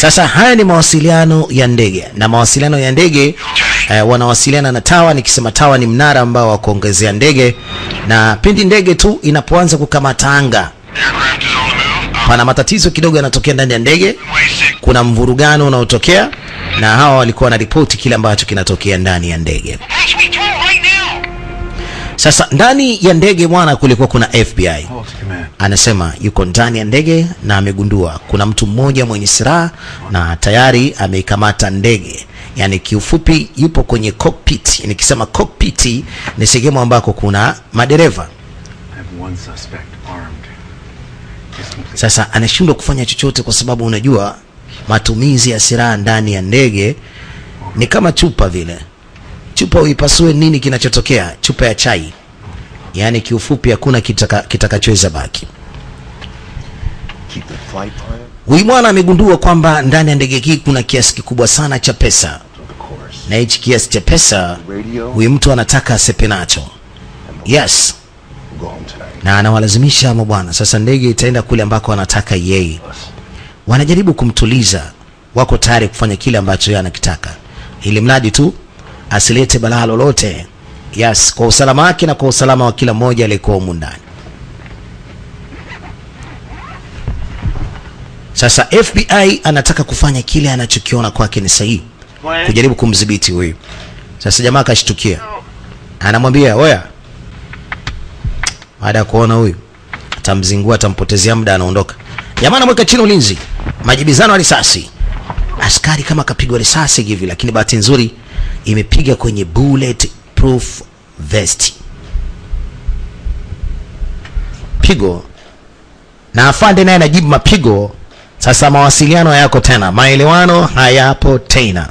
Sasa haya ni mawasiliano ya ndege, na mawasiliano ya ndege wanawasiliana na tawa. Nikisema tawa ni mnara ambao wa kuongezea ndege, na pindi ndege tu inapoanza kukamata anga, pana matatizo kidogo yanatokea ndani ya ndege, kuna mvurugano unaotokea, na hawa walikuwa na ripoti kile ambacho kinatokea ndani ya ndege. Sasa ndani ya ndege bwana, kulikuwa kuna FBI. Anasema yuko ndani ya ndege na amegundua kuna mtu mmoja mwenye silaha na tayari ameikamata ndege. Yani kiufupi yupo kwenye cockpit. Nikisema cockpit ni sehemu ambako kuna madereva. Sasa anashindwa kufanya chochote kwa sababu unajua matumizi ya silaha ndani ya ndege ni kama chupa vile. Chupa uipasue, nini kinachotokea? Chupa ya chai. Yani kiufupi hakuna kitakachoweza baki. Huyu mwana amegundua kwamba ndani ya ndege hii kuna kiasi kikubwa sana cha pesa. Na hichi kiasi cha pesa huyu mtu anataka asepe nacho. Yes. Na anawalazimisha mabwana. Sasa ndege itaenda kule ambako anataka yeye. Wanajaribu kumtuliza, wako tayari kufanya kile ambacho yeye anakitaka, ili mradi tu asilete balaa lolote. Yes, kwa usalama wake na kwa usalama wa kila mmoja aliyekuwa humu ndani. Sasa FBI anataka kufanya kile anachokiona kwake ni sahihi, kujaribu kumdhibiti huyu. Sasa jamaa akashtukia, anamwambia oya, baada ya kuona huyu atamzingua, atampotezea muda, anaondoka. Jamaa anamweka chini ulinzi, majibizano ya risasi. Askari kama kapigwa risasi hivi, lakini bahati nzuri imepiga kwenye bullet proof vest. Pigo na afande naye anajibu mapigo. Sasa mawasiliano hayako tena, maelewano hayapo tena.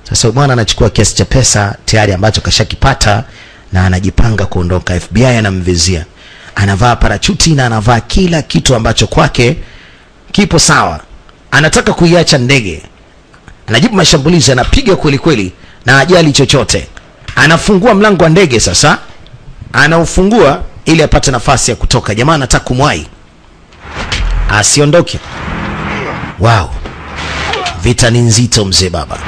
Sasa bwana anachukua kiasi cha pesa tayari ambacho kashakipata na anajipanga kuondoka. FBI anamvizia, anavaa parachuti na anavaa kila kitu ambacho kwake kipo sawa. Anataka kuiacha ndege, anajibu mashambulizi, anapiga kweli kweli na ajali chochote. Anafungua mlango wa ndege. Sasa anaufungua ili apate nafasi ya kutoka. Jamaa anataka kumwai asiondoke. Wow, vita ni nzito mzee baba.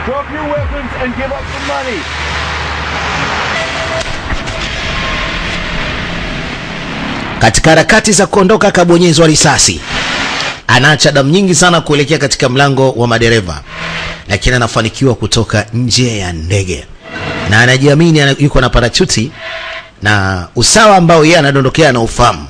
Drop your weapons and give up the money. Katika harakati za kuondoka kabonyezwa risasi. Anaacha damu nyingi sana kuelekea katika mlango wa madereva, lakini anafanikiwa kutoka nje ya ndege. Na anajiamini yuko na parachuti na usawa ambao yeye anadondokea na ufahamu.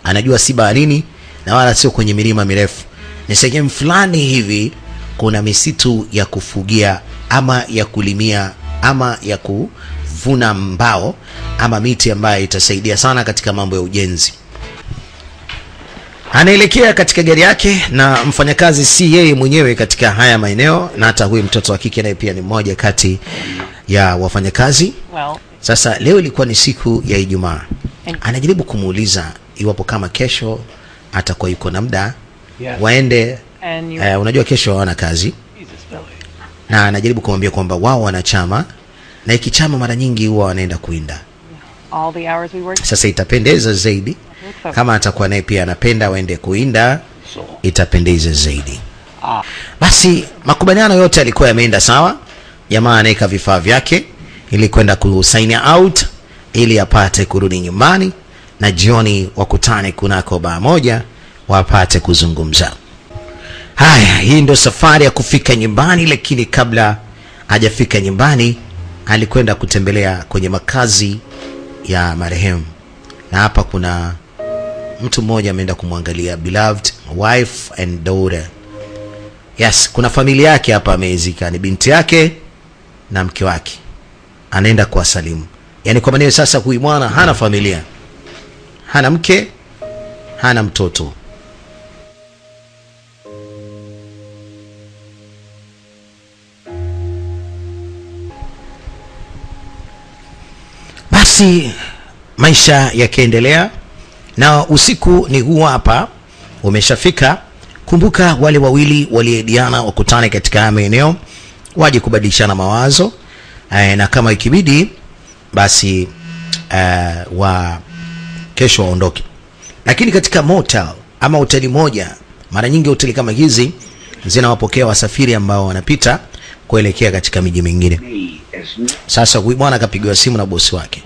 Anajua si baharini na wala sio kwenye milima mirefu. Ni sehemu fulani hivi kuna misitu ya kufugia ama ya kulimia ama ya kuvuna mbao ama miti ambayo itasaidia sana katika mambo ya ujenzi. Anaelekea katika gari yake, na mfanyakazi si yeye mwenyewe katika haya maeneo, na hata huyu mtoto wa kike naye pia ni mmoja kati ya wafanyakazi. Sasa leo ilikuwa ni siku ya Ijumaa. Anajaribu kumuuliza iwapo kama kesho atakuwa yuko na muda waende. Unajua kesho hawana kazi, na anajaribu kumwambia kwamba wao wana chama, na iki chama mara nyingi huwa wanaenda kuinda. Sasa itapendeza zaidi kama atakuwa naye pia anapenda waende kuinda, itapendeza zaidi. Basi makubaliano yote yalikuwa yameenda sawa. Jamaa anaweka vifaa vyake ili kwenda kusign out ili apate kurudi nyumbani, na jioni wakutane kunako baa moja wapate kuzungumza. Haya, hii ndio safari ya kufika nyumbani. Lakini kabla hajafika nyumbani, alikwenda kutembelea kwenye makazi ya marehemu, na hapa kuna mtu mmoja ameenda kumwangalia, beloved wife and daughter. Yes, kuna familia yake hapa amezika, ni binti yake na mke wake. Anaenda kuwasalimu. Yani kwa maana sasa huyu mwana hana familia, hana mke, hana mtoto. Basi maisha yakiendelea, na usiku ni huu hapa umeshafika. Kumbuka wale wawili waliediana wakutane katika maeneo waje kubadilishana mawazo, na kama ikibidi basi wa kesho waondoke. Lakini katika motel ama hoteli moja, mara nyingi hoteli kama hizi zinawapokea wasafiri ambao wanapita kuelekea katika miji mingine. Sasa huyu bwana akapigiwa simu na bosi wake,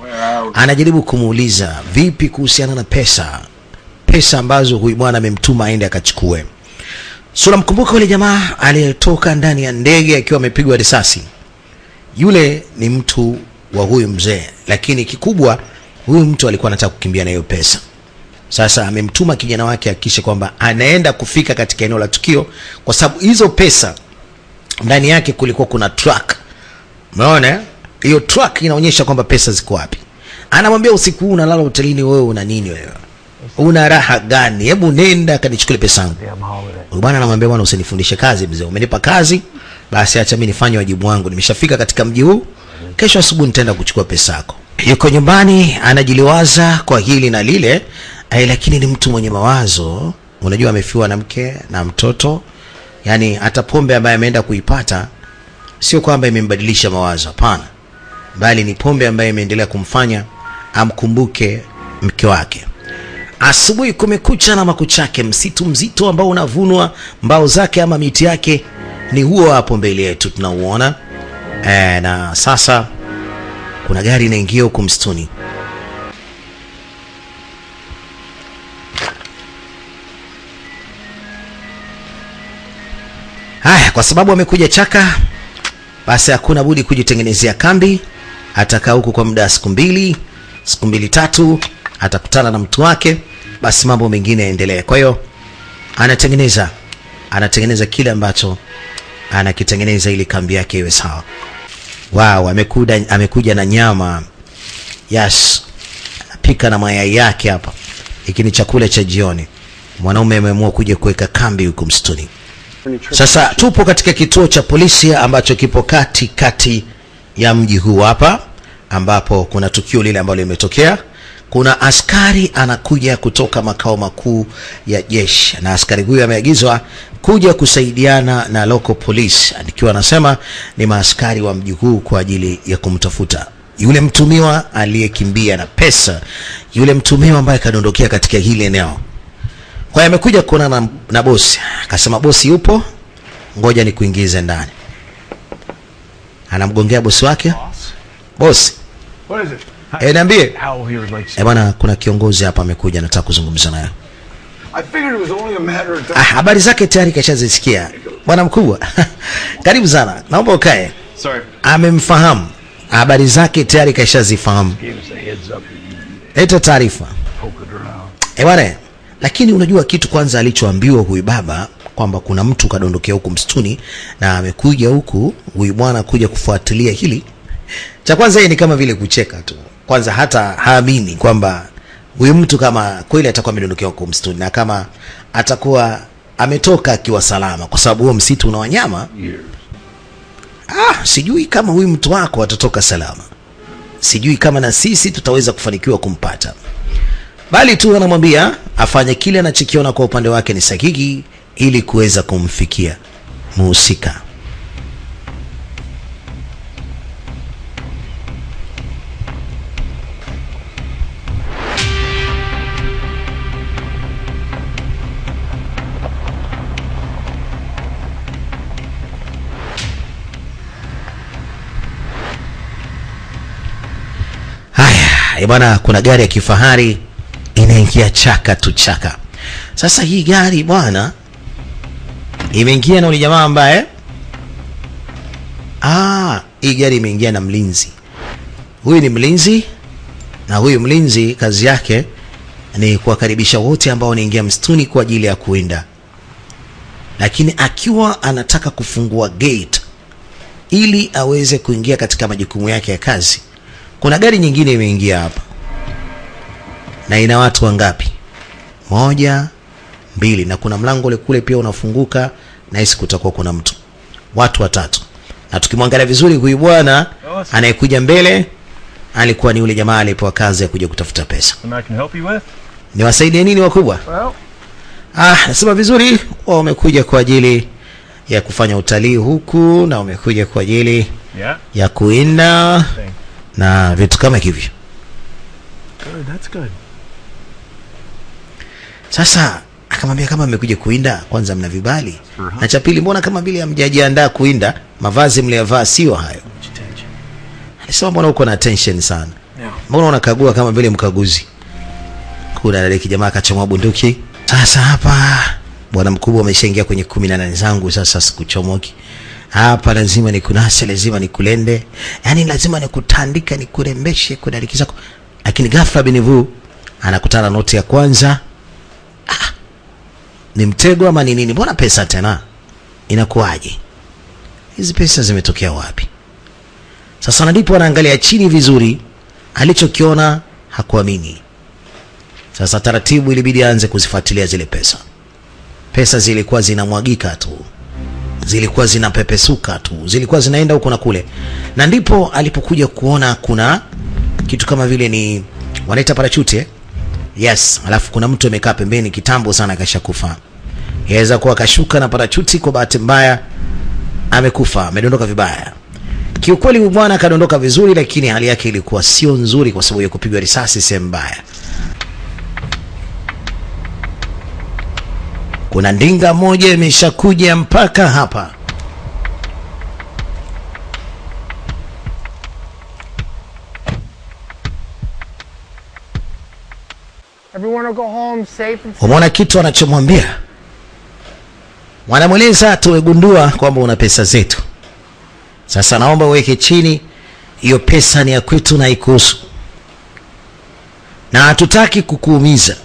anajaribu kumuuliza vipi kuhusiana na pesa ambazo huyu bwana amemtuma aende akachukue. Sura mkumbuka yule jamaa aliyetoka ndani ya ndege akiwa amepigwa risasi. Yule ni mtu wa huyu mzee, lakini kikubwa huyu mtu alikuwa anataka kukimbia na hiyo pesa. Sasa amemtuma kijana wake hakikishe kwamba anaenda kufika katika eneo la tukio, kwa sababu hizo pesa ndani yake kulikuwa kuna truck. Umeona? Hiyo truck inaonyesha kwamba pesa ziko wapi. Anamwambia usiku huu unalala hotelini, wewe una nini wewe? Una raha gani? Hebu nenda kanichukue pesa yangu. Bwana anamwambia bwana, usinifundishe kazi mzee. Umenipa kazi, basi acha mimi nifanye wajibu wangu. Nimeshafika katika mji huu, kesho asubuhi nitaenda kuchukua pesa yako. Yuko nyumbani anajiliwaza kwa hili na lile, lakini ni mtu mwenye mawazo. Unajua amefiwa na mke na mtoto. Yaani hata pombe ambayo ameenda kuipata sio kwamba imembadilisha mawazo, hapana. Bali ni pombe ambayo imeendelea kumfanya amkumbuke mke wake. Asubuhi kumekucha na makuchake, msitu mzito ambao unavunwa mbao zake ama miti yake ni huo hapo mbele yetu tunauona. Na sasa kuna gari inaingia huko msituni. Haya, kwa sababu amekuja chaka, basi hakuna budi kujitengenezea kambi. Atakaa huko kwa muda siku mbili tatu, atakutana na mtu wake, basi mambo mengine yaendelee. Kwa hiyo anatengeneza kile ambacho anakitengeneza ili kambi yake iwe sawa. Wow, amekuja na nyama. Yes. Pika na mayai yake hapa. Hiki ni chakula cha jioni. Mwanaume ameamua kuja kuweka kambi huko msituni. Sasa tupo katika kituo cha polisi ambacho kipo kati ya mji huu hapa, ambapo kuna tukio lile ambalo limetokea. Kuna askari anakuja kutoka makao makuu ya jeshi, na askari huyu ameagizwa kuja kusaidiana na local police, ikiwa anasema ni maaskari wa mji huu kwa ajili ya kumtafuta yule mtumiwa aliyekimbia na pesa, yule mtumiwa ambaye kadondokea katika hili eneo. Kwa hiyo amekuja kuona na bosi. Akasema bosi yupo, ngoja nikuingize ndani. Anamgongea bosi wake. Bosi, What is it? Niambie. Howell here would like to see. Bwana, kuna kiongozi hapa amekuja, nataka kuzungumza naye. I figured it was only a matter of time. Habari zake tayari kashazisikia. Bwana mkubwa. Karibu sana. Naomba ukae. Sorry. Amemfahamu. Habari zake tayari kashazifahamu. Gave us a heads up. Leta taarifa. Poke it around. Bwana, lakini unajua kitu kwanza alichoambiwa huyu baba kwamba kuna mtu kadondokea huku msituni na amekuja huku huyu bwana kuja kufuatilia hili. Cha kwanza yeye ni kama vile kucheka tu. Kwanza hata haamini kwamba huyu mtu kama kweli atakuwa amedondokea huko msituni, na kama atakuwa ametoka akiwa salama, kwa sababu huo msitu una wanyama. Sijui kama huyu mtu wako atatoka salama. Sijui kama na sisi tutaweza kufanikiwa kumpata. Bali tu anamwambia afanye kile anachokiona kwa upande wake ni sahihi ili kuweza kumfikia muhusika. Bwana, kuna gari ya kifahari inaingia chaka tu chaka. Sasa hii gari bwana imeingia na yule jamaa ambaye hii gari imeingia na mlinzi. Huyu ni mlinzi, na huyu mlinzi kazi yake ni kuwakaribisha wote ambao wanaingia msituni kwa ajili ya kuinda. Lakini akiwa anataka kufungua gate ili aweze kuingia katika majukumu yake ya kazi, kuna gari nyingine imeingia hapa. Na ina watu wangapi? 1, 2, na kuna mlango ule kule pia unafunguka, na hisi kutakuwa kuna mtu. Watu 3. Na tukimwangalia vizuri huyu bwana anayekuja mbele alikuwa ni yule jamaa aliyepewa kazi ya kuja kutafuta pesa. Niwasaidie nini wakubwa? Nasema vizuri, wao wamekuja kwa ajili ya kufanya utalii huku, na wamekuja kwa ajili ya kuinda na vitu kama hivyo. Good, that's good. Sasa akamwambia kama mmekuja kuinda kwanza mna vibali. Na cha pili mbona kama vile hamjajiandaa kuinda, mavazi mliyovaa sio hayo. Alisema mbona uko na tension sana? Mbona unakagua kama vile mkaguzi? Kuna dada jamaa akachomoa bunduki. Sasa hapa bwana mkubwa ameshaingia kwenye 18 zangu, sasa sikuchomoki. Hapa lazima nikunase, lazima nikulende. Yaani lazima nikutandika, nikurembeshe, kudalikiza. Lakini ghafla Benivu anakutana noti ya kwanza. Ni mtego ama ni nini? Mbona pesa tena? Inakuaje? Hizi pesa zimetokea wapi? Sasa ndipo anaangalia chini vizuri, alichokiona hakuamini. Sasa taratibu ilibidi aanze kuzifuatilia zile pesa. Pesa zilikuwa zinamwagika tu. Zilikuwa zinapepesuka tu. Zilikuwa zinaenda huko na kule. Na ndipo alipokuja kuona kuna kitu kama vile ni wanaita parachute. Yes, alafu kuna mtu amekaa pembeni kitambo sana kashakufa. Yaweza kuwa kashuka na parachuti, kwa bahati mbaya amekufa, amedondoka vibaya. Kiukweli bwana kadondoka vizuri, lakini hali yake ilikuwa sio nzuri kwa sababu ya kupigwa risasi sehemu mbaya. Kuna ndinga moja imeshakuja mpaka hapa. Everyone will go home safe and Umeona kitu anachomwambia? Wanamweleza tumegundua kwamba una pesa zetu. Sasa naomba uweke chini, hiyo pesa ni ya kwetu na ikuhusu. Na hatutaki kukuumiza.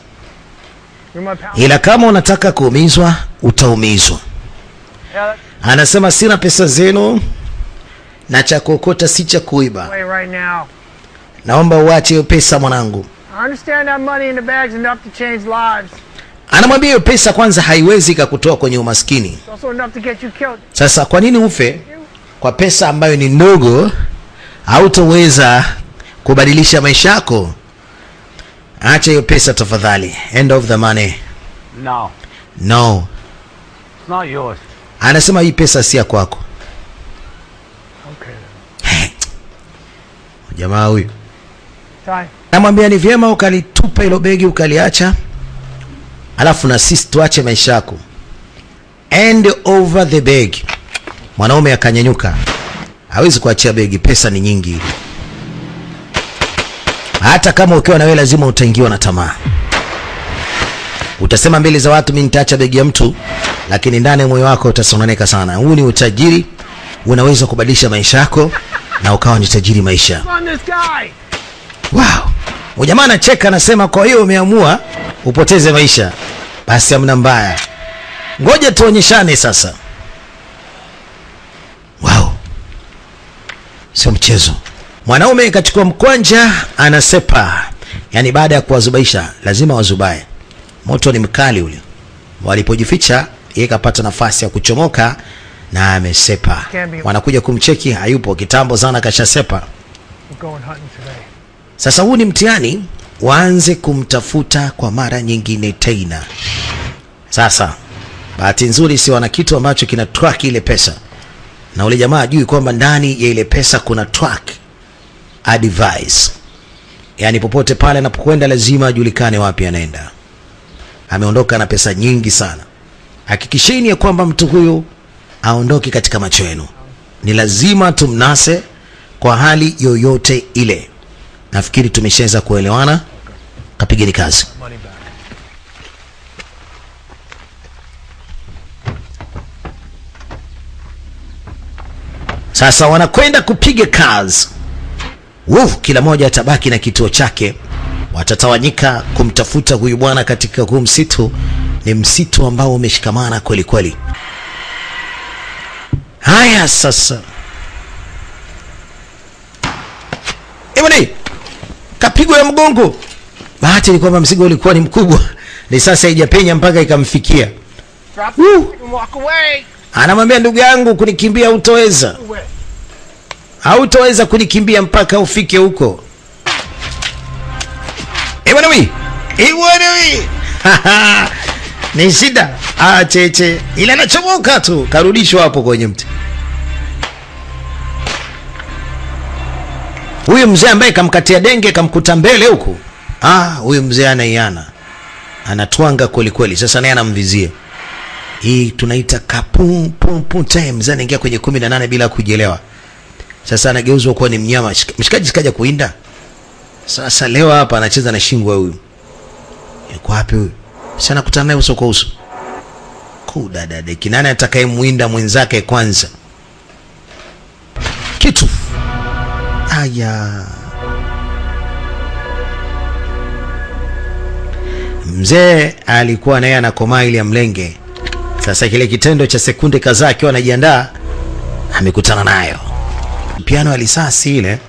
Ila kama unataka kuumizwa, utaumizwa. Anasema sina pesa zenu na cha kuokota si cha kuiba. Naomba uache hiyo pesa mwanangu. Anamwambia hiyo pesa kwanza haiwezi kukutoa kwenye umaskini. Sasa kwa nini ufe kwa pesa ambayo ni ndogo? Hautaweza kubadilisha maisha yako. Acha hiyo pesa tafadhali. End of the money. No. No. It's not yours. Anasema hii pesa si ya kwako. Okay. Jamaa huyu. Namwambia ni vyema ukalitupa hilo begi ukaliacha. Alafu na sisi tuache maisha yako. End over the bag. Mwanaume akanyanyuka. Hawezi kuachia begi, pesa ni nyingi. Hata kama ukiwa na wewe lazima utaingiwa na tamaa. Utasema mbele za watu mimi nitaacha begi ya mtu, lakini ndani ya moyo wako utasononeka sana. Huu ni utajiri, unaweza kubadilisha maisha yako na ukawa ni tajiri maisha. Wow. Jamaa anacheka anasema kwa hiyo umeamua upoteze maisha. Basi hamna mbaya. Ngoja tuonyeshane sasa. Wow. Sio mchezo. Mwanaume kachukua mkwanja anasepa. Yaani baada ya kuwazubaisha lazima wazubae. Moto ni mkali ule. Walipojificha yeye kapata nafasi ya kuchomoka na amesepa. Wanakuja kumcheki hayupo, kitambo sana kashasepa. Sasa huu ni mtihani, waanze kumtafuta kwa mara nyingine tena. Sasa bahati nzuri si wana kitu ambacho kina track ile pesa. Na ule jamaa ajui kwamba ndani ya ile pesa kuna track a device. Yaani popote pale anapokwenda lazima ajulikane wapi anaenda. Ameondoka na pesa nyingi sana. Hakikisheni ya kwamba mtu huyu aondoke katika macho yenu. Ni lazima tumnase kwa hali yoyote ile. Nafikiri tumeshaweza kuelewana. Kapigeni kazi. Sasa wanakwenda kupiga kazi. Kila moja atabaki na kituo chake. Watatawanyika kumtafuta huyu bwana katika huu msitu. Ni msitu ambao umeshikamana kweli kweli. Haya sasa. Iboni kapigwa ya mgongo. Bahati ni kwamba mzigo ulikuwa ni mkubwa. Ni sasa haijapenya mpaka ikamfikia. Anamwambia ndugu yangu kunikimbia hutoweza. Hautaweza kunikimbia mpaka ufike huko. Iboni. Ni shida. Cheche. Ila anachomoka tu. Karudishwa hapo kwenye mti. Huyu mzee ambaye kamkatia denge kamkuta mbele huku. Huyu mzee anaiana. Anatwanga kweli kweli. Sasa naye anamvizia. Hii tunaita kapum pum pum time. Mzee anaingia kwenye 18 bila kujielewa. Sasa anageuzwa kuwa ni mnyama. Mshikaji kaja kuinda. Sasa leo hapa anacheza na shingwa huyu. Yuko wapi huyu? Sasa anakutana naye uso kwa uso. Kudadade. Kinani atakayemuinda mwenzake kwanza? Kitu. Aya. Mzee alikuwa naye anakomaa ili amlenge. Sasa kile kitendo cha sekunde kadhaa akiwa anajiandaa amekutana nayo. Piano ya risasi ile,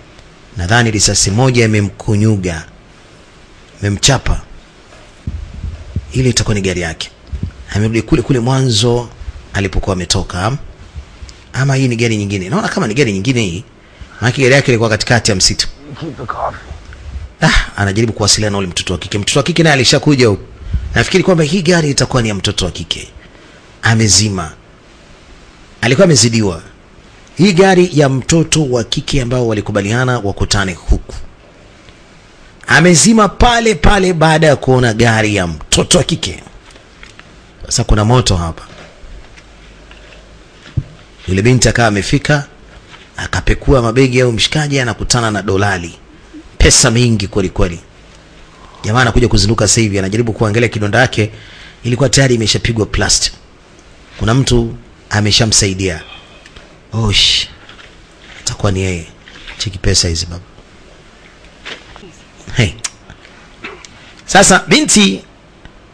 nadhani risasi moja imemkunyuga. Imemchapa. Ile itakuwa ni gari yake. Amerudi kule mwanzo alipokuwa ametoka. Ama hii ni gari nyingine. Naona kama ni gari nyingine hii. Maana gari yake ilikuwa katikati ya msitu. Anajaribu kuwasiliana na ule mtoto wa kike. Mtoto wa kike naye alishakuja huko. Nafikiri kwamba hii gari itakuwa ni ya mtoto wa kike. Amezima. Alikuwa amezidiwa. Hii gari ya mtoto wa kike ambao walikubaliana wakutane huku. Amezima pale pale baada ya kuona gari ya mtoto wa kike. Sasa kuna moto hapa. Yule binti akawa amefika, akapekua mabegi ya mshikaji, anakutana na dolari. Pesa mingi kweli kweli. Jamaa anakuja kuzinduka sasa hivi, anajaribu kuangalia kidonda yake, ilikuwa tayari imeshapigwa plaster. Kuna mtu ameshamsaidia. Osh. Itakuwa ni yeye. Cheki pesa hizi baba. Hey. Sasa binti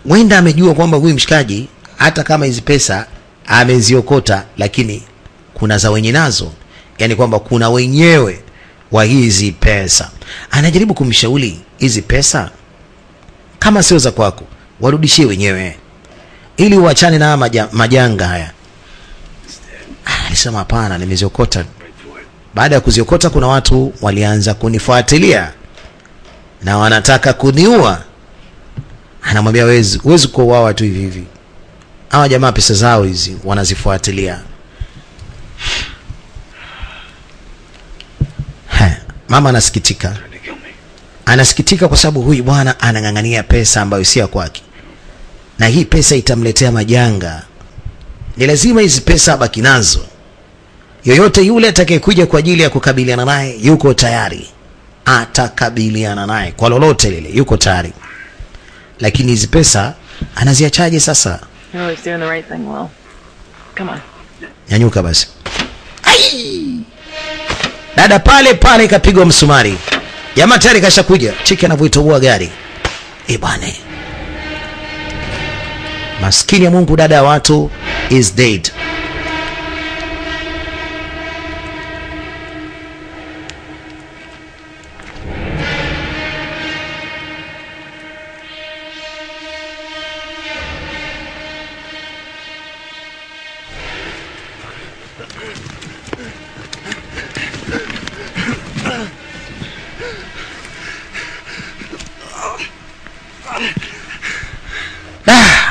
wenda amejua kwamba huyu mshikaji hata kama hizi pesa ameziokota, lakini kuna za wenye nazo. Yaani kwamba kuna wenyewe wa hizi pesa. Anajaribu kumshauri hizi pesa kama sio za kwako, warudishie wenyewe ili uachane na majanga haya. Alisema hapana, nimeziokota. Baada ya kuziokota kuna watu walianza kunifuatilia na wanataka kuniua. Anamwambia huwezi kuuawa tu hivi hivi. Hawa jamaa pesa zao hizi wanazifuatilia. Mama anasikitika. Anasikitika kwa sababu huyu bwana anang'ang'ania pesa ambayo si ya kwake. Na hii pesa itamletea majanga. Ni lazima hizi pesa abaki nazo. Yoyote yule atakayekuja kwa ajili ya kukabiliana naye yuko tayari. Atakabiliana naye kwa lolote lile, yuko tayari. Lakini hizi pesa anaziachaje sasa? You're doing the right thing, Will. Come on. Nyanyuka basi. Ai! Dada pale pale kapigwa msumari. Jamaa tayari kashakuja. Cheki anavyoitoboa gari. Bwana. Maskini ya Mungu, dada ya watu is dead.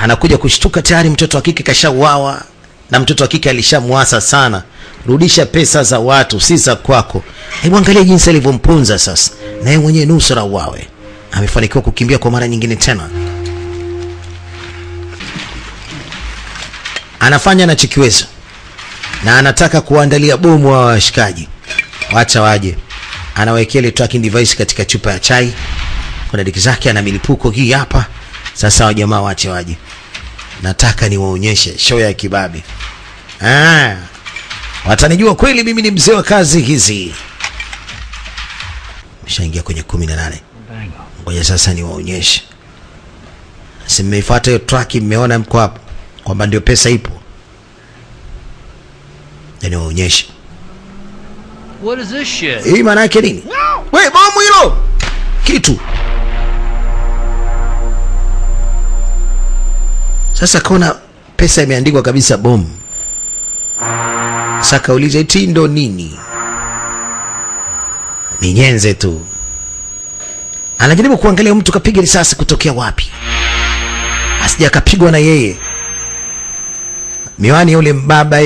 Anakuja kushtuka tayari mtoto wa kike kashauawa na mtoto wa kike alishamwasa sana. Rudisha pesa za watu, si za kwako. Hebu angalia jinsi alivyompunza sasa. Na yeye mwenyewe nusura uawe. Amefanikiwa kukimbia kwa mara nyingine tena. Anafanya na chikiwezo. Na anataka kuandalia bomu wa washikaji. Wacha waje. Anawekea ile tracking device katika chupa ya chai. Kuna diki zake ana milipuko hii hapa. Sasa wa jamaa waache waje. Nataka niwaonyeshe show ya kibabi. Watanijua kweli mimi ni mzee wa kazi hizi. Mshaingia kwenye 18. Ngoja sasa niwaonyeshe. Si mmeifuata hiyo track, mmeona mko hapo kwamba ndio pesa ipo. Yaani waonyeshe. What is this shit? Hii maana yake nini? Wewe bomu hilo. Kitu. Sasa kaona pesa imeandikwa kabisa bomu. Sasa kauliza eti ndo nini? Ni nyenze tu. Anajaribu kuangalia mtu kapiga risasi kutokea wapi. Asija kapigwa na yeye. Miwani yule mbaba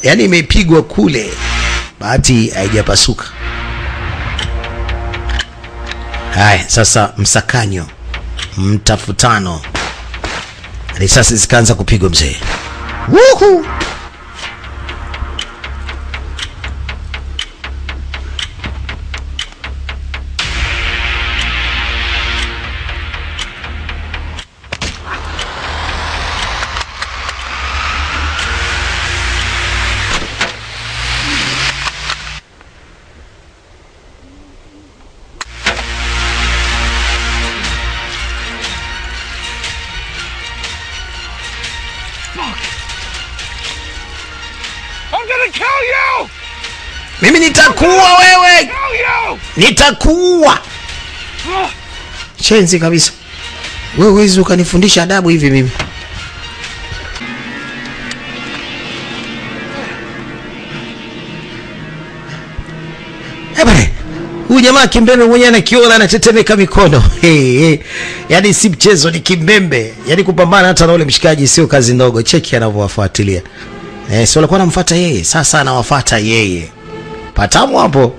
imepigwa kule. Bahati haijapasuka. Haya, sasa msakanyo, mtafutano, risasi zikaanza kupigwa mzee. Wuhu! Mimi nitakuua wewe. Nitakuua. Chenzi kabisa. Wewe huwezi ukanifundisha adabu hivi mimi. Ebale. Huyu jamaa kimbembe mwenyewe anakiona anatetemeka mikono. Yaani si mchezo, ni kimbembe. Yaani kupambana hata na ule mshikaji sio kazi ndogo. Cheki anavyowafuatilia. Si walikuwa wanamfuata yeye, sasa anawafuata yeye. Patamu hapo.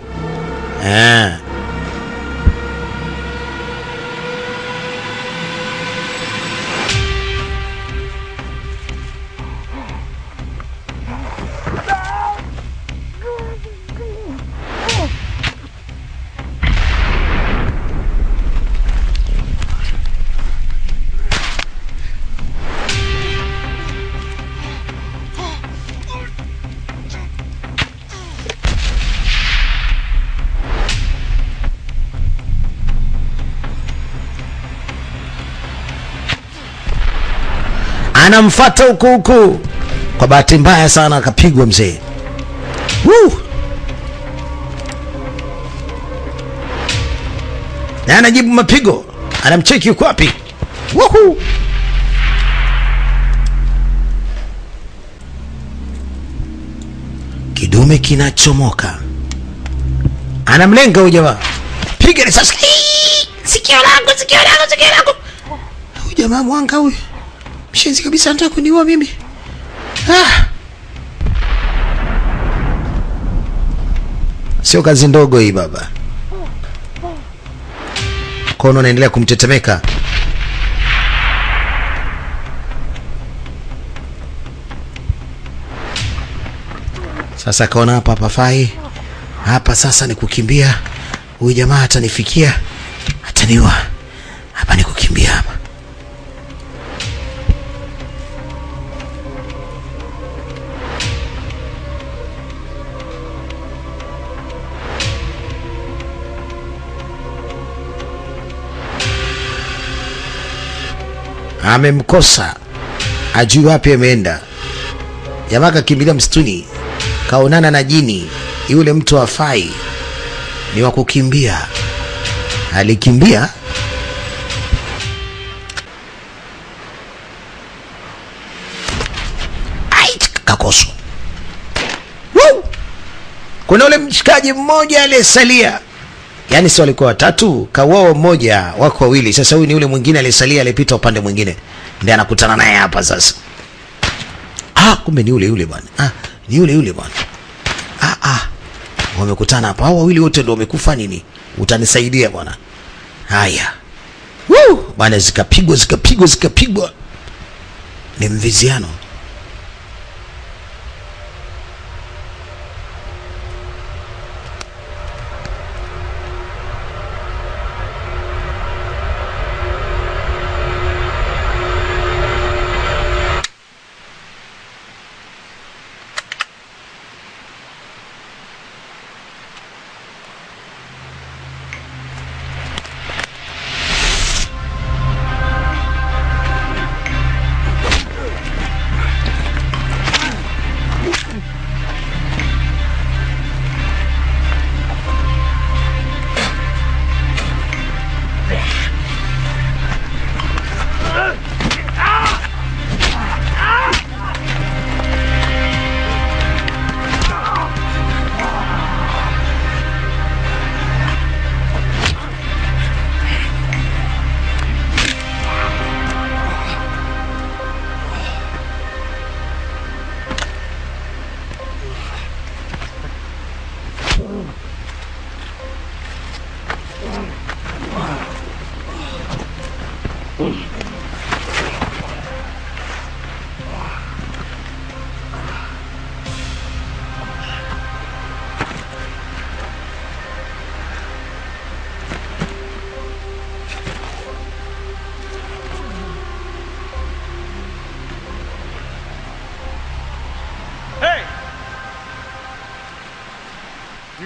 Anamfuata huku. Kwa bahati mbaya sana akapigwa mzee. Na anajibu mapigo. Anamcheki yuko wapi? Wuhu! Kidume kinachomoka. Anamlenga huyu jamaa. Piga risasi. Sikio langu. Huyu jamaa mwanga huyu. Mshenzi kabisa, anataka kuniua mimi. Sio kazi ndogo hii baba. Kono anaendelea kumtetemeka. Sasa kaona hapa pafai. Hapa sasa ni kukimbia. Huyu jamaa atanifikia. Ataniua. Hapa ni kukimbia hapa. Amemkosa, ajui wapi ameenda. Jamaa kakimbilia msituni, kaonana na jini. Yule mtu hafai, ni wa kukimbia. Alikimbia. Kakoso. Kuna ule mshikaji mmoja aliyesalia. Yaani si walikuwa watatu, kauao mmoja, wako wawili. Sasa huyu ni yule mwingine aliyesalia, alipita upande mwingine. Ndiye anakutana naye hapa sasa. Kumbe ni yule bwana. Ni yule bwana. Wamekutana hapa. Hao wawili wote ndio wamekufa nini? Utanisaidia bwana. Haya. Bwana zikapigwa. Ni mviziano.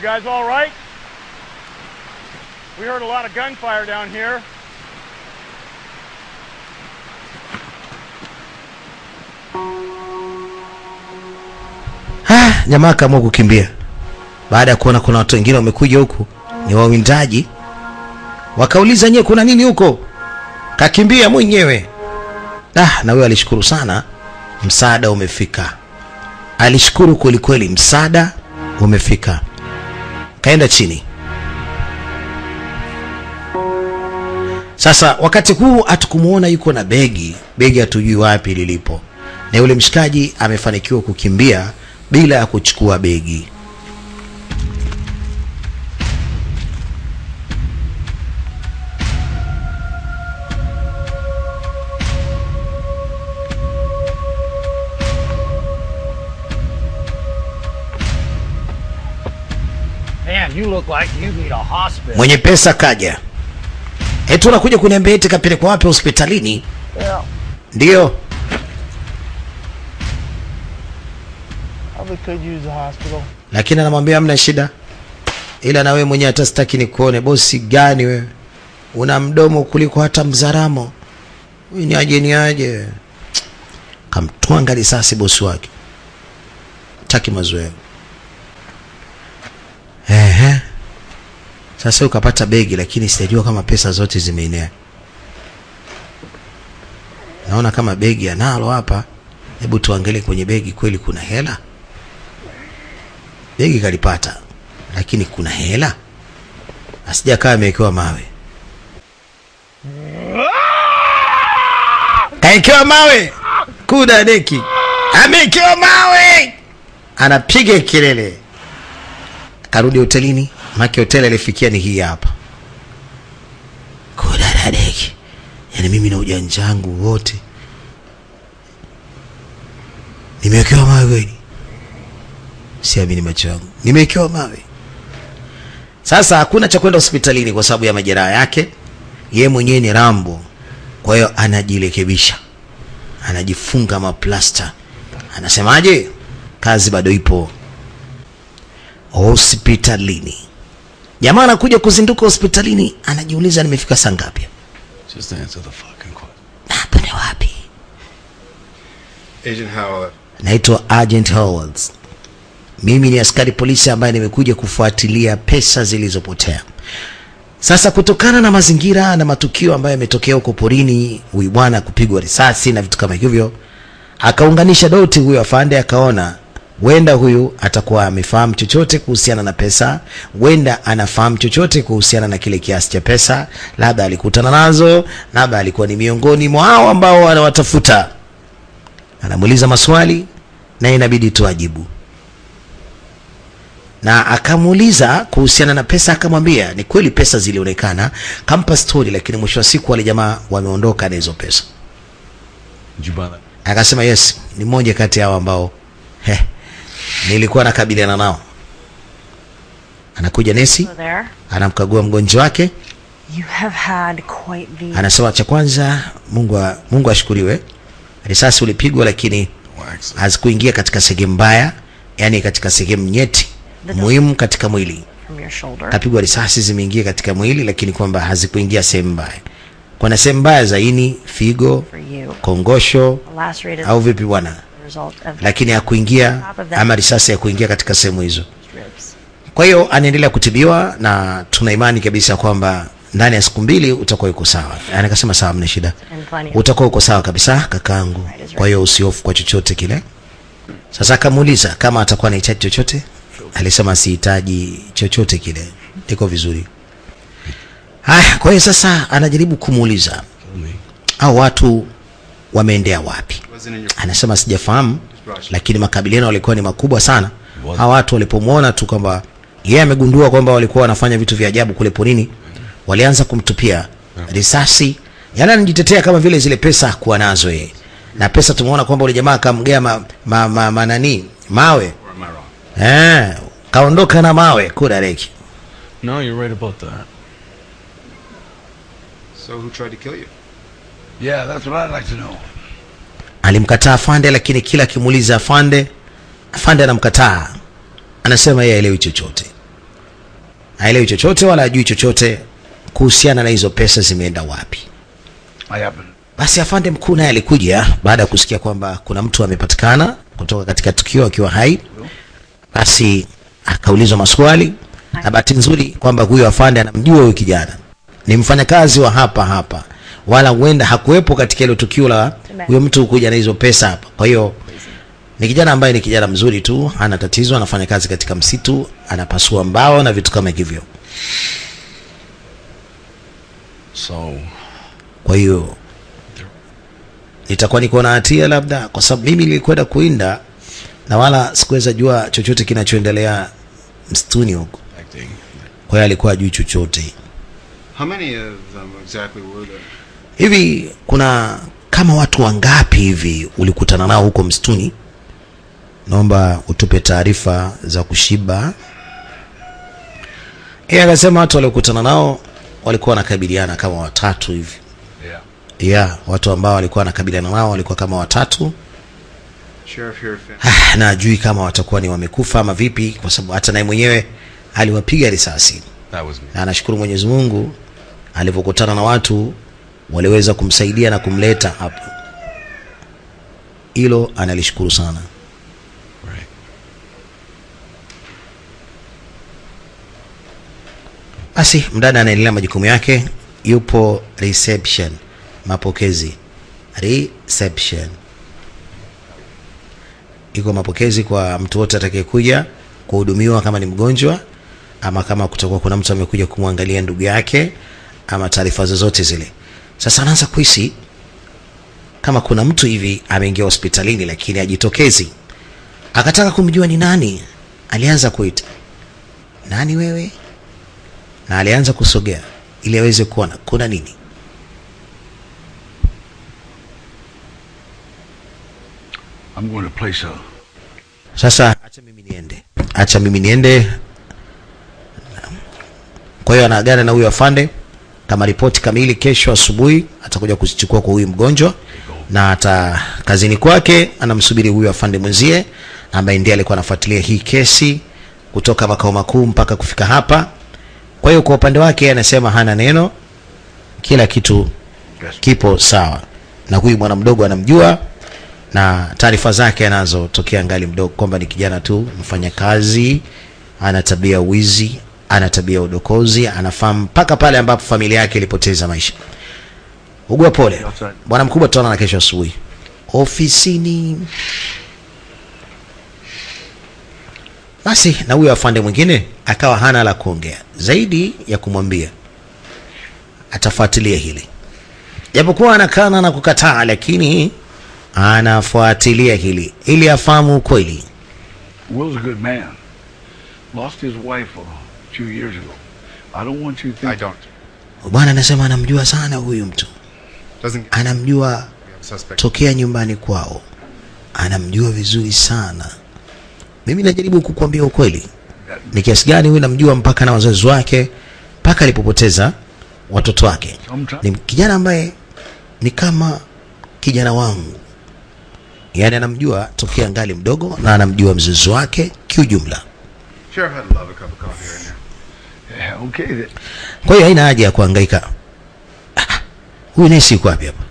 guys all right? We heard a lot of gunfire down here. Jamaa akaamua kukimbia baada ya kuona kuna watu wengine wamekuja huku ni wawindaji. Wakauliza, nyewe kuna nini huko? Kakimbia mwenyewe. Na huyo alishukuru sana, msaada umefika. Alishukuru kweli kweli, msaada umefika. Kaenda chini. Sasa wakati huu hatukumuona yuko na begi hatujui wapi lilipo. Na yule mshikaji amefanikiwa kukimbia bila ya kuchukua begi. Man, you look like you need a hospital. Mwenye pesa kaja. Eti unakuja kuniambia eti kapelekwa wapi hospitalini? Yeah. Ndio. Probably could use a hospital. Lakini anamwambia hamna shida. Ila na wewe mwenyewe hata sitaki nikuone. Bosi gani wewe? Una mdomo kuliko hata mzaramo. Wewe ni aje? Kamtwanga risasi bosi wake. Taki mazoea. Sasa ukapata begi lakini sijajua kama pesa zote zimeenea. Naona kama begi analo hapa. Hebu tuangalie kwenye begi kweli kuna hela. Begi kalipata lakini kuna hela. Asija kama amewekewa mawe. Kaekewa mawe. Kuda deki. Amewekewa mawe. Anapiga kelele. Karudi hotelini. Maki hotel alifikia ni hii hapa. Kuda deki. Yaani mimi na ujanja wangu wote nimewekewa mawe kweli. Siamini macho yangu. Nimewekewa mawe. Sasa hakuna cha kwenda hospitalini kwa sababu ya majeraha yake. Yeye mwenyewe ni Rambo. Kwa hiyo anajirekebisha. Anajifunga maplasta. Anasemaje? Kazi bado ipo hospitalini. Jamaa anakuja kuzinduka hospitalini, anajiuliza nimefika saa ngapi? Just answer the fucking question. Hapa ni wapi? Agent Howard. Naitwa Agent Howard. Mimi ni askari polisi ambaye nimekuja kufuatilia pesa zilizopotea. Sasa kutokana na mazingira na matukio ambayo yametokea huko porini, huyu bwana kupigwa risasi na vitu kama hivyo, akaunganisha doti huyu afande, akaona wenda huyu atakuwa amefahamu chochote kuhusiana na pesa, wenda anafahamu chochote kuhusiana na kile kiasi cha pesa, labda alikutana nazo, labda alikuwa ni miongoni mwa hao ambao wanawatafuta. Anamuuliza maswali na inabidi tuajibu. Na akamuuliza kuhusiana na pesa, akamwambia ni kweli pesa zilionekana, kampa story, lakini mwisho wa siku wale jamaa wameondoka na hizo pesa. Jubala. Akasema yes, ni mmoja kati yao ambao nilikuwa nakabiliana nao. Anakuja nesi, anamkagua mgonjwa wake. You have had quite the... Anasema cha kwanza, Mungu ashukuriwe. Risasi ulipigwa lakini hazikuingia katika sehemu mbaya, yani katika sehemu nyeti muhimu katika mwili. Kapigwa risasi zimeingia katika mwili lakini kwamba hazikuingia sehemu mbaya. Kuna sehemu mbaya za ini, figo, kongosho au vipi bwana? Lakini hakuingia ama risasi ya kuingia katika sehemu hizo. Kwa hiyo anaendelea kutibiwa na tuna imani kabisa kwamba ndani ya siku 2 utakuwa uko sawa. Anakasema sawa, mna shida. Utakuwa uko sawa kabisa kakaangu. Kwa hiyo usihofu kwa chochote kile. Sasa akamuuliza kama atakuwa anahitaji chochote. Alisema sihitaji chochote kile. Niko vizuri. Kwa hiyo sasa anajaribu kumuuliza hao watu wameendea wapi? Anasema sijafahamu, lakini makabiliano walikuwa ni makubwa sana. Hao watu walipomuona tu kwamba yeye amegundua kwamba walikuwa wanafanya vitu vya ajabu kule porini, walianza kumtupia risasi. Yaani anajitetea kama vile zile pesa kuwa nazo yeye. Na pesa tumeona kwamba yule jamaa akamgea mawe. Kaondoka na mawe kura reki. No, you're right about that. So who tried to kill you? Yeah, that's what I'd like to know. Alimkataa afande, lakini kila kimuuliza afande anamkataa. Anasema yeye haelewi chochote. haelewi chochote wala hajui chochote kuhusiana na hizo pesa zimeenda wapi. Basi afande mkuu naye alikuja baada ya kusikia kwamba kuna mtu amepatikana kutoka katika tukio akiwa hai. Basi akaulizwa maswali, na bahati nzuri kwamba huyo afande anamjua huyo kijana, ni mfanyakazi wa hapa, wala huenda hakuepo katika ile tukio la huyo mtu kuja na hizo pesa hapa. Kwa hiyo ni kijana ambaye ni kijana mzuri tu, hana tatizo, anafanya kazi katika msitu, anapasua mbao na vitu kama hivyo. So kwa hiyo nitakuwa niko na hatia labda kwa sababu mimi nilikwenda kuinda na wala sikuweza jua chochote kinachoendelea msituni huko. Kwa hiyo alikuwa hajui chochote. How many of them exactly were there? Hivi kuna kama watu wangapi hivi ulikutana nao huko msituni? Naomba utupe taarifa za kushiba. Yeye akasema watu waliokutana nao walikuwa wanakabiliana kama watatu hivi. Yeah, watu ambao walikuwa wanakabiliana nao walikuwa kama watatu. Na ajui kama watakuwa ni wamekufa ama vipi, kwa sababu hata naye mwenyewe aliwapiga risasi. Na anashukuru Mwenyezi Mungu alipokutana na watu waliweza kumsaidia na kumleta hapo. Hilo analishukuru sana. Basi mdada anaendelea majukumu yake, yupo reception, mapokezi. Reception. Iko mapokezi kwa mtu wote atakayekuja kuhudumiwa, kama ni mgonjwa ama kama kutakuwa kuna mtu amekuja kumwangalia ndugu yake ama taarifa zozote zile. Sasa anaanza kuhisi kama kuna mtu hivi ameingia hospitalini lakini hajitokezi. Akataka kumjua ni nani. Alianza kuita, "Nani wewe?" Na alianza kusogea ili aweze kuona kuna nini. I'm going to place a... Sasa acha mimi niende. Kwa hiyo anaagana na huyo afande kama ripoti kamili kesho asubuhi atakuja kuzichukua kwa huyu mgonjwa, na hata kazini kwake anamsubiri huyu afande mwenzie ambaye ndiye alikuwa anafuatilia hii kesi kutoka makao makuu mpaka kufika hapa. Kwa hiyo kwa upande wake anasema hana neno, kila kitu kipo sawa, na huyu mwana mdogo anamjua na taarifa zake anazotokea ngali mdogo kwamba ni kijana tu mfanya kazi, ana tabia wizi, ana tabia udokozi, anafahamu mpaka pale ambapo familia yake ilipoteza maisha. Ugua pole. Bwana mkubwa, tutaona kesho asubuhi ofisini. Basi na huyo afande mwingine akawa hana la kuongea zaidi ya kumwambia atafuatilia hili. Japokuwa anakana na kukataa, lakini anafuatilia hili ili afahamu kweli. Will's a good man. Lost his wife a few years ago. I don't want you to think... I don't. Bwana anasema anamjua sana huyu mtu. Anamjua tokea nyumbani kwao. Anamjua vizuri sana. Mimi najaribu kukuambia ukweli. Ni kiasi gani huyu namjua mpaka na wazazi wake, mpaka alipopoteza watoto wake. Ni kijana ambaye ni kama kijana wangu. Yaani anamjua tokea ngali mdogo na anamjua mzazi wake kiujumla. Sure, I'd love a cup of coffee right now. Yeah, okay then. Kwa hiyo haina haja ya kuhangaika. Huyu nesi yuko wapi hapa?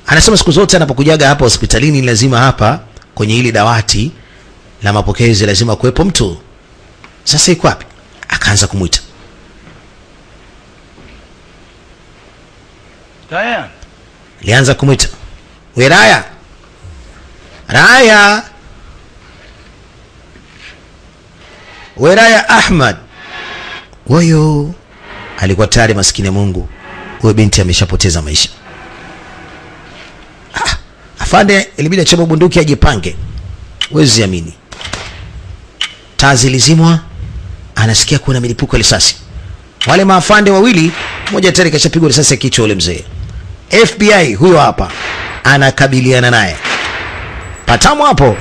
Anasema siku zote anapokujaga hapa hospitalini lazima hapa kwenye hili dawati la mapokezi lazima kuwepo mtu. Sasa yuko wapi? Akaanza kumuita. Diane. Alianza kumuita. "We Raya. Raya. We Raya Ahmad." Huyo alikuwa tayari, maskini ya Mungu. Huyo binti ameshapoteza maisha. Afande ilibidi achome bunduki ajipange. Wezi amini. Taa zilizimwa, anasikia kuna milipuko ya risasi. Wale maafande wawili, mmoja tayari kashapigwa risasi ya kichwa ule mzee. FBI huyo hapa anakabiliana naye. Patamu hapo.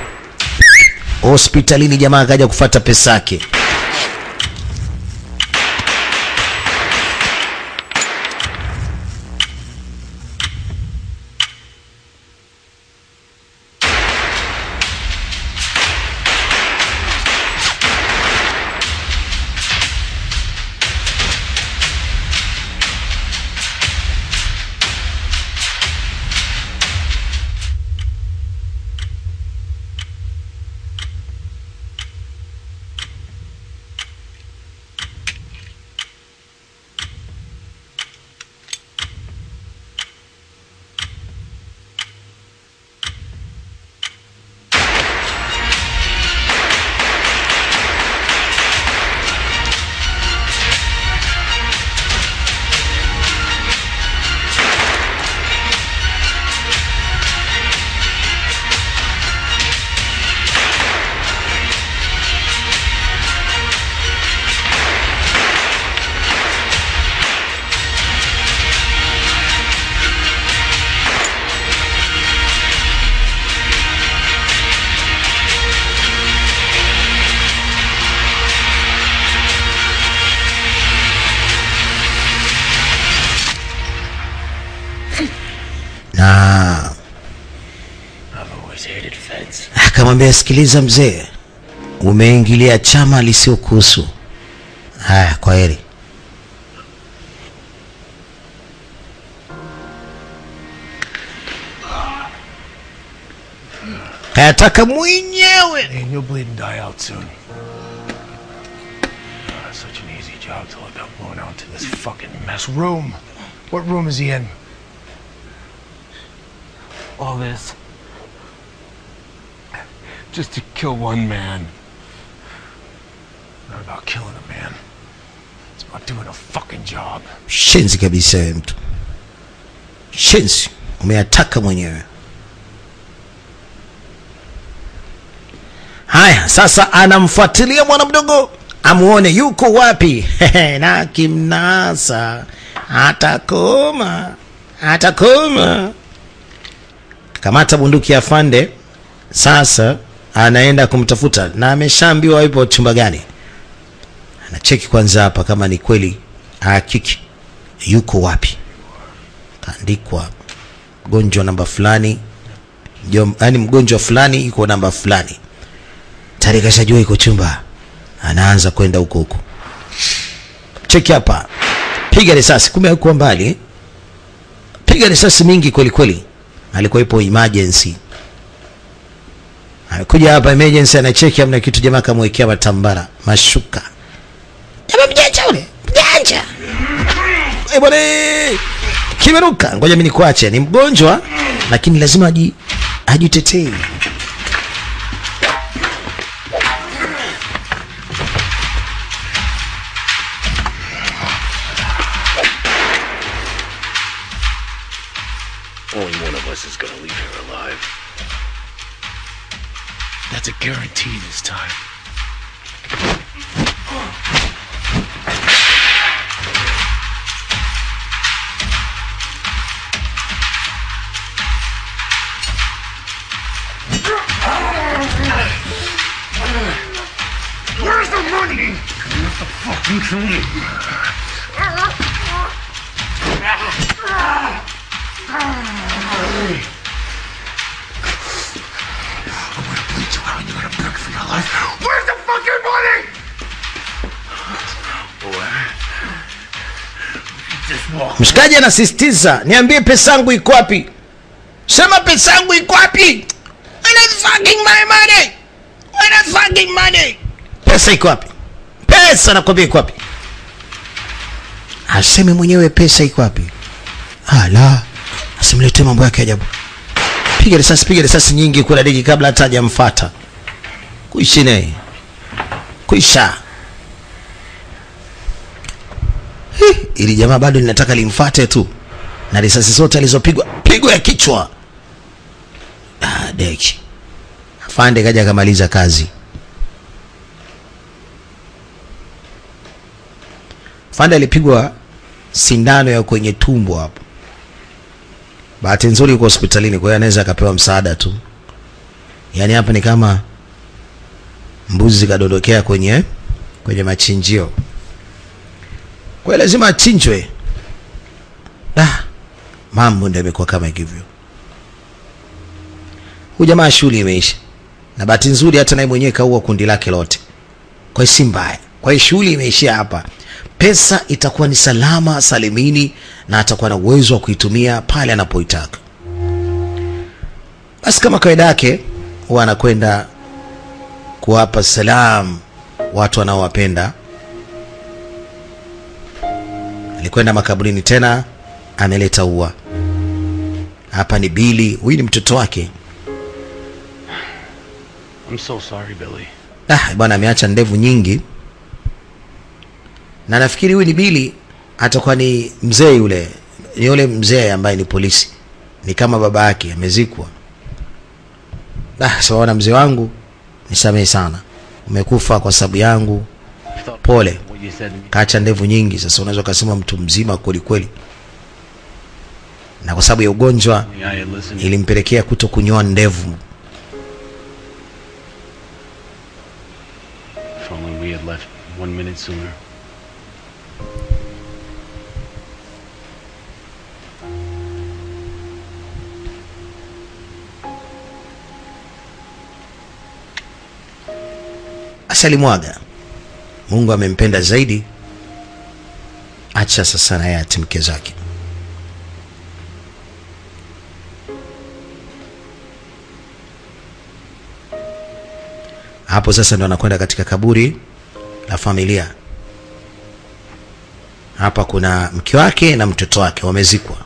Hospitalini jamaa akaja kufuata pesa yake. Anamwambia, sikiliza mzee, umeingilia chama lisiokuhusu. Haya, kwa heri. Hayataka mwenyewe. And you'll bleed and die out soon. Such an easy job till I got blown out to this fucking mess room. What room is he in? All this. Just to kill one man. Not about killing a man. It's about doing a fucking job. Shenzi kabisa mtu. Shenzi, umeyataka mwenyewe. Haya, sasa anamfuatilia mwana mdogo amuone yuko wapi. Na kimnasa atakoma. Kamata bunduki ya Fande. Sasa anaenda kumtafuta na ameshaambiwa yupo chumba gani. Anacheki kwanza hapa kama ni kweli hakiki yuko wapi. Kaandikwa mgonjwa namba fulani, yaani mgonjwa fulani yuko namba fulani. Tayari kashajua yuko chumba. Anaanza kwenda huko. Cheki hapa. Piga risasi, kumbe yuko mbali. Piga risasi mingi kweli kweli. Alikuwa ipo emergency. Amekuja hapa emergency, anacheki amna kitu, jamaa kamwekea matambara, mashuka. Jamaa mjanja ule, mjanja. Bwana kimeruka, ngoja mimi nikuache. Ni mgonjwa lakini lazima ajitetee. Only one of us is gonna leave here alive. That's a guarantee this time. Where's the money? Where's the fucking money? Where's the fucking money? Mshikaji anasisitiza, niambie pesa yangu iko wapi? Sema pesa yangu iko wapi? Where is fucking my money? Where is fucking money? Pesa iko wapi? Pesa nakwambia iko wapi? Aseme mwenyewe pesa iko wapi? Hala, asimlete mambo yake ajabu. Piga risasi nyingi kwa dadiki kabla hata hajamfuata. Kuishi naye. Kuisha. Ili jamaa bado linataka limfuate tu. Na risasi zote alizopigwa, pigo ya kichwa. Deki. Afande kaja kamaliza kazi. Afande alipigwa sindano ya kwenye tumbo hapo. Bahati nzuri yuko hospitalini, kwa hiyo anaweza akapewa msaada tu. Yaani hapa ni kama mbuzi kadondokea kwenye machinjio. Kwa hiyo lazima achinjwe. Mambo ndio yamekuwa kama hivyo. Huyu jamaa shule imeisha. Na bahati nzuri hata naye mwenyewe kaua kundi lake lote. Kwa hiyo si mbaya. Kwa hiyo shule imeishia hapa. Pesa itakuwa ni salama salimini na atakuwa na uwezo wa kuitumia pale anapoitaka. Basi kama kawaida yake huwa anakwenda kuwapa salamu watu wanaowapenda. Alikwenda makaburini tena, ameleta ua. Hapa ni Billy, huyu ni mtoto wake. I'm so sorry, Billy. Bwana ameacha ndevu nyingi. Na nafikiri huyu ni Billy, atakuwa ni mzee yule. Ni yule mzee ambaye ni polisi. Ni kama baba yake, amezikwa. Sawa mzee wangu, nisamehe sana. Umekufa kwa sababu yangu. Pole. Kaacha ndevu nyingi, sasa unaweza kusema mtu mzima kweli kweli. Na kwa sababu ya ugonjwa ilimpelekea kutokunyoa ndevu. If only we had left 1 minute sooner. Basi alimwaga. Mungu amempenda zaidi, acha sasa na yeye atimke zake. Hapo sasa ndo anakwenda katika kaburi la familia. Hapa kuna mke wake na mtoto wake wamezikwa.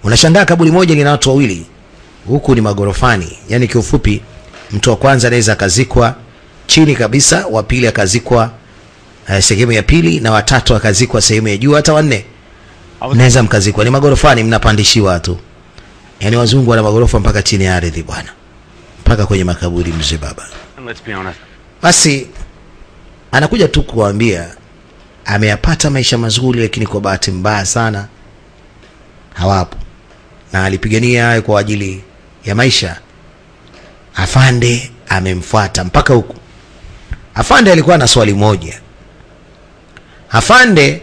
Unashangaa kaburi moja lina watu wawili. Huku ni magorofani. Yaani kiufupi mtu wa kwanza anaweza akazikwa chini kabisa, wa pili akazikwa sehemu ya pili, na watatu akazikwa sehemu ya juu, hata wanne naweza mkazikwa. Ni magorofani, mnapandishiwa tu. Yaani wazungu wana magorofa mpaka chini ya ardhi bwana. Mpaka kwenye makaburi mzee baba. Basi anakuja tu kuambia ameyapata maisha mazuri, lakini kwa bahati mbaya sana hawapo. Na alipigania hayo kwa ajili ya maisha. Afande amemfuata mpaka huku. Afande alikuwa na swali moja. Afande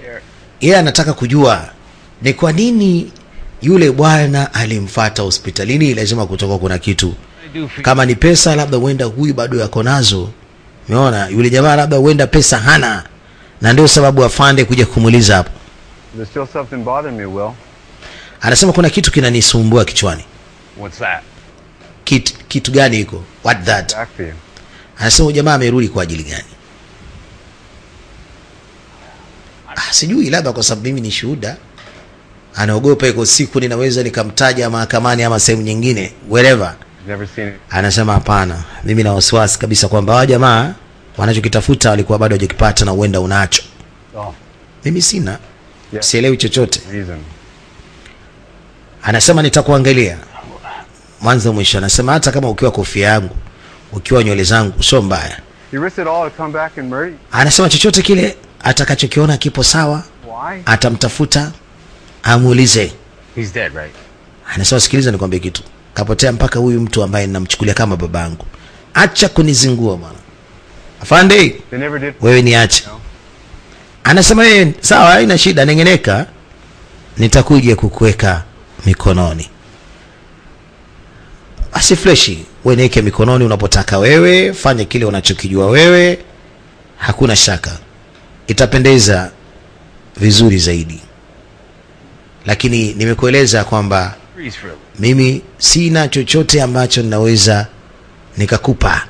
yeye anataka kujua ni kwa nini yule bwana alimfuata hospitalini. Lazima kutoka kuna kitu. Kama ni pesa, labda huenda huyu bado yako nazo. Umeona, yule jamaa labda huenda pesa hana, na ndio sababu Afande kuja kumuuliza hapo. There's still something bothering me, Will. Anasema kuna kitu kinanisumbua kichwani. What's that? Kitu gani iko? What that? Back for you. Anasema jamaa amerudi kwa ajili gani? Sijui, labda kwa sababu mimi ni shuhuda. Anaogopa iko siku ninaweza nikamtaja mahakamani ama sehemu nyingine, wherever. Never seen it. Anasema hapana, mimi na wasiwasi kabisa kwamba hao jamaa wanachokitafuta walikuwa bado hawajakipata na uenda unacho. Oh. Mimi sina. Yeah. Sielewi chochote. Reason. Anasema nitakuangalia mwanzo mwisho. Anasema hata kama ukiwa kofia yangu, ukiwa nywele zangu, sio mbaya. You risked it all to come back and murder. Anasema chochote kile atakachokiona kipo sawa, Why? atamtafuta amuulize. He's dead, right? Anasema sikiliza nikwambie kitu. Kapotea mpaka huyu mtu ambaye ninamchukulia kama babangu. Acha kunizingua bwana. Afande, They never did. wewe ni acha. Anasema yeye sawa, haina shida, nengeneka. Nitakuja kukuweka mikononi. Basi fleshi, wewe niweke mikononi unapotaka wewe, fanya kile unachokijua wewe. Hakuna shaka. Itapendeza vizuri zaidi. Lakini nimekueleza kwamba mimi sina chochote ambacho ninaweza nikakupa.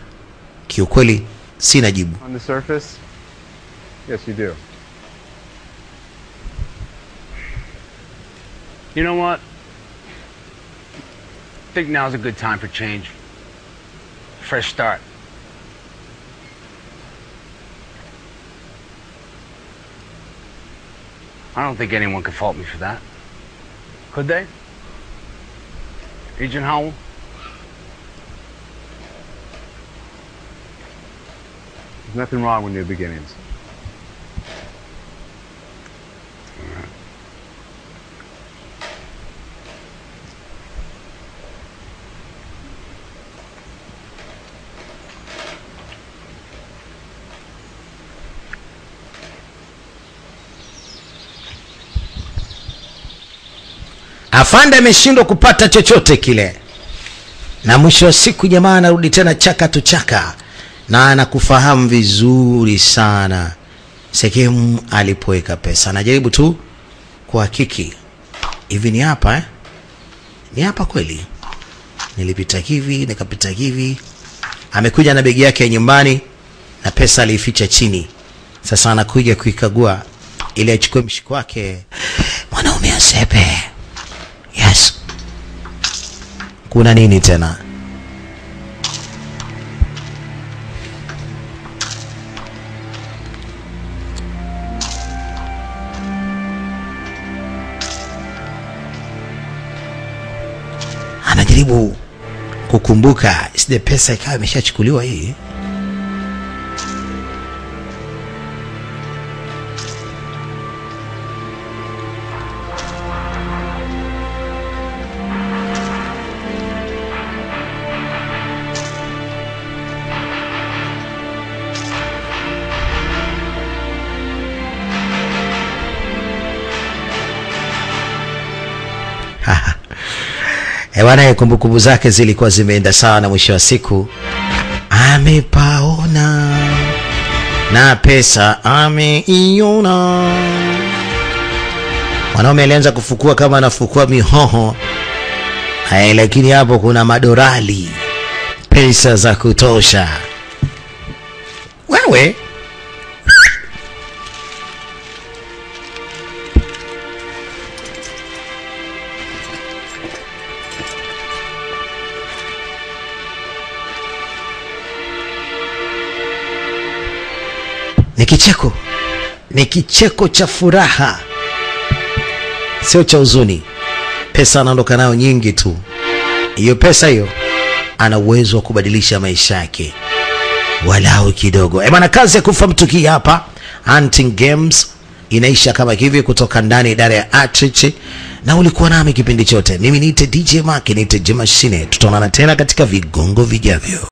Kiukweli sina jibu. On the surface? Yes, you do. You know what? I think now's a good time for change. Fresh start. I don't think anyone could fault me for that. Could they? Agent Howell? There's nothing wrong with new beginnings. Afande ameshindwa kupata chochote kile. Na mwisho wa siku jamaa anarudi tena chaka tu chaka. Na anakufahamu vizuri sana sehemu alipoweka pesa. Anajaribu tu kuhakiki. Hivi ni hapa eh? Ni hapa kweli? Nilipita hivi, nikapita hivi. Amekuja na begi yake ya nyumbani na pesa alificha chini. Sasa anakuja kuikagua ili achukue mshiko wake. Mwanaume asepe. Yes. Kuna nini tena? Anajaribu kukumbuka isije pesa ikawa imeshachukuliwa hii. Bwana, kumbukumbu zake zilikuwa zimeenda sawa, na mwisho wa siku amepaona na pesa ameiona. Mwanaume alianza kufukua kama anafukua mihoho. Lakini hapo kuna madorali, pesa za kutosha. Wewe ni kicheko cha furaha, sio cha huzuni. Pesa anaondoka nayo nyingi tu. Hiyo pesa hiyo ana uwezo wa kubadilisha maisha yake walau kidogo. Bwana, kazi ya kufa mtuki hapa. Hunting Games inaisha kama hivi kutoka ndani idara ya Atrich, na ulikuwa nami kipindi chote. Mimi niite DJ Mark, niite Jemashine. Tutaonana tena katika vigongo vijavyo.